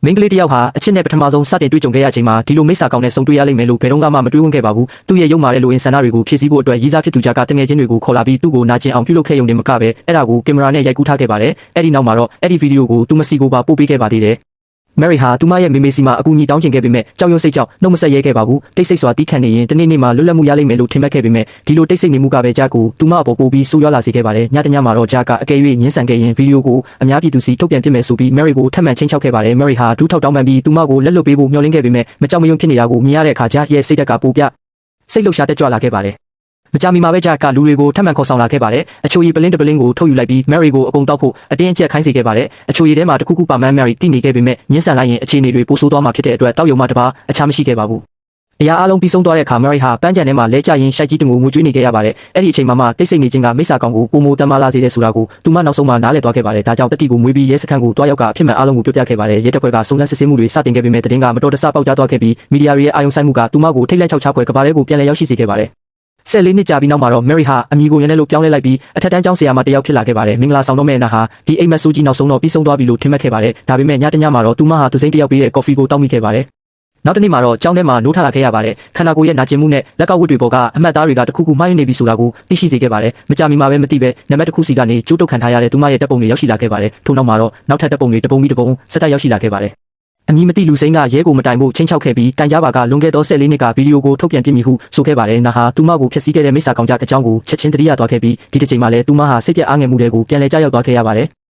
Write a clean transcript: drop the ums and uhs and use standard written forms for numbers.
မင်းကလေးတယောက်ဟာအချစ်နဲ့ပထမဆုံးစတင်တွေ့ကြုံခဲ့ရချိန်မှာဒီလိုမိစ္ဆာကောင်းနဲ့ဆုံတွေ့ရလိမ့်မယ်လို့ဘယ်တော့မှမတွေးဝန်းခဲ့ပါဘူးသူ့ရဲ့ရုပ်မာတဲ့လူအင်ဆန္ဒတွေကိုဖြည့်ဆည်းဖို့အတွက်ရည်စားဖြစ်သူကြားကတငယ်ချင်းတွေကိုခေါ်လာပြီးသူ့ကိုနာကျင်အောင်ပြုလုပ်ခဲ့ရုံနဲ့မကပဲအဲ့ဒါကိုကင်မရာနဲ့ရိုက်ကူးထားခဲ့ပါတယ်အဲ့ဒီနောက်မှာတော့အဲ့ဒီဗီဒီယိုကိုသူမစီကိုပါပို့ပေးခဲ့ပါသေးတယ်Mary ဟာသူမရဲ့မေမေစီမှာအကူအညီတောင်းချင်ခဲ့ပေမဲ့ကြောက်ရွံ့စိတ်ကြောင့်နှုတ်မဆက်ရဲခဲ့ပါဘူးတိတ်ဆိတ်စွာတီးခတ်နေရင်တနေ့နေ့မှာလွတ်လပ်မှုရလိမ့်မယ်လို့ထင်မှတ်ခဲ့ပေမဲ့ဒီလိုတိတ်ဆိတ်နေမှုကပဲဂျာကိုသူမအပေါ်ပို့ပြီးဆိုးရွားလာစေခဲ့ပါတယ်ညတညမှာတော့ဂျာကအကယ်၍ညှင်းဆန်ခဲ့ရင်ဗီဒီယိုကိုအများပြည်သူစီထုတ်ပြန်ပြမယ်ဆိုပြီး Mary ကိုထပ်မံချင်းချောက်ခဲ့ပါတယ် Mary ဟာဒူးထောက်တောင်းပန်ပြီးသူမကိုလက်လွတ်ပေးဖို့မျှော်လင့်ခဲ့ပေမဲ့မကြောက်မရွံ့ဖြစ်နေတာကိုမြင်ရတဲ့အခါဂျာရဲ့စိတ်ဓာတ်ကပိုပြစိတ်လှုပ်ရှားတက်ကြွလာခဲ့ပါတယ်မကြမီမှာပဲဂျာကလူတွေကိုထပ်မံခေါ်ဆောင်လာခဲ့ပါတယ်အချိုရည်ပလင်းတပလင်းကိုထုတ်ယူလိုက်ပြီး Mary ကိုအကုန်တောက်ဖို့အတင်းအကျပ်ခိုင်းစေခဲ့ပါတယ်အချိုရည်ထဲမှာတခုခုပါမှန်း Mary တိနေခဲ့ပေမဲ့ညှင်းဆန်လိုက်ရင်အခြေအနေတွေပိုဆိုးသွားမှာဖြစ်တဲ့အတွက်တောက်ယုံမှတပါအခြားမရှိခဲ့ပါဘူးအရာအလုံးပြီးဆုံးသွားတဲ့အခါ Mary ဟာပန်းချန်ထဲမှာလဲကျရင်ရှိုက်ကြီးတငိုငိုကြွေးနေခဲ့ရပါတယ်အဲ့ဒီအချိန်မှာတိတ်ဆိတ်နေခြင်းကမိစ္ဆာကောင်ကိုပုံမတမ်းမလာစေတဲ့ဆိုတာကိုသူမနောက်ဆုံးမှနားလည်သွားခဲ့ပါတယ်ဒါကြောင့်တတိကိုမွေးပြီးရဲစခန်းကိုတွားရောက်ကအဖြစ်မှန်အလုံးကိုပြောပြခဲ့ပါတယ်ရဲတပ်ဖွဲ့ကစုံစမ်းစစ်ဆေးမှုတွေစတင်ခဲ့ပေမဲ့တရင်ကမတော်တဆပေါက်ကြားသွားခဲ့ပြီးမီဒီယာတွေရဲ့အာရုံစိုက်မှုကသူမကိုထိတ်လန့်ချောက်ချဖွယ်ကဘာလဲကိုပြန်လည်ရောက်ရှိစေခဲ့ပါတယ်14နှစ်ကြာပြီးနောက်မှာတော့ Mary ဟာအမည်ကိုရင်းနဲ့လို့ပြောင်းလဲလိုက်ပြီးအထက်တန်းကျောင်းဆရာမတယောက်ဖြစ်လာခဲ့ပါတယ်မင်္ဂလာဆောင်တော့မဲ့နာဟာဒီအိမ်မက်ဆိုးကြီးနောက်ဆုံးတော့ပြီးဆုံးသွားပြီလို့ထင်မှတ်ခဲ့ပါတယ်ဒါပေမဲ့ညတညမှာတော့သူမဟာသူစိမ့်တယောက်ပေးတဲ့ကော်ဖီကိုတောက်မိခဲ့ပါတယ်နောက်တနေ့မှာတော့ကျောင်းထဲမှာနိုးထလာခဲ့ရပါတယ်ခန္ဓာကိုယ်ရဲ့နာကျင်မှုနဲ့လက်ကောက်ဝတ်တွေပေါ်ကအမှတ်သားတွေကတခုခုမှားယွင်းနေပြီဆိုတာကိုသိရှိစေခဲ့ပါတယ်မကြမီမှာပဲမသိပဲနံပါတ်တစ်ခုစီကနေကျိုးတုတ်ခံထားရတဲ့သူမရဲ့တပ်ပုံတွေရောက်ရှိလာခဲ့ပါတယ်ထို့နောက်မှာတော့နောက်ထပ်တပ်ပုံတွေတပုံပြီးတပုံစက်တက်ရောက်ရှိလာခဲ့ပါတယ်အမည်မသိလူစိမ်းကရဲကိုမတိုင်ဖို့ချင်းချောက်ခဲ့ပြီးတိုင်ကြားပါကလွန်ခဲ့သော14နှစ်ကဗီဒီယိုကိုထုတ်ပြန်ပြမိဟုဆိုခဲ့ပါတယ်။နာဟာသူမကိုဖျက်ဆီးခဲ့တဲ့မိစ္ဆာကောင်ကြအကြောင်းကိုချက်ချင်းတတိယသွားခဲ့ပြီးဒီတစ်ချိန်မှာလည်းသူမဟာစိတ်ပြတ်အားငယ်မှုတွေကိုပြန်လည်ကြားရောက်သွားခဲ့ရပါတယ်။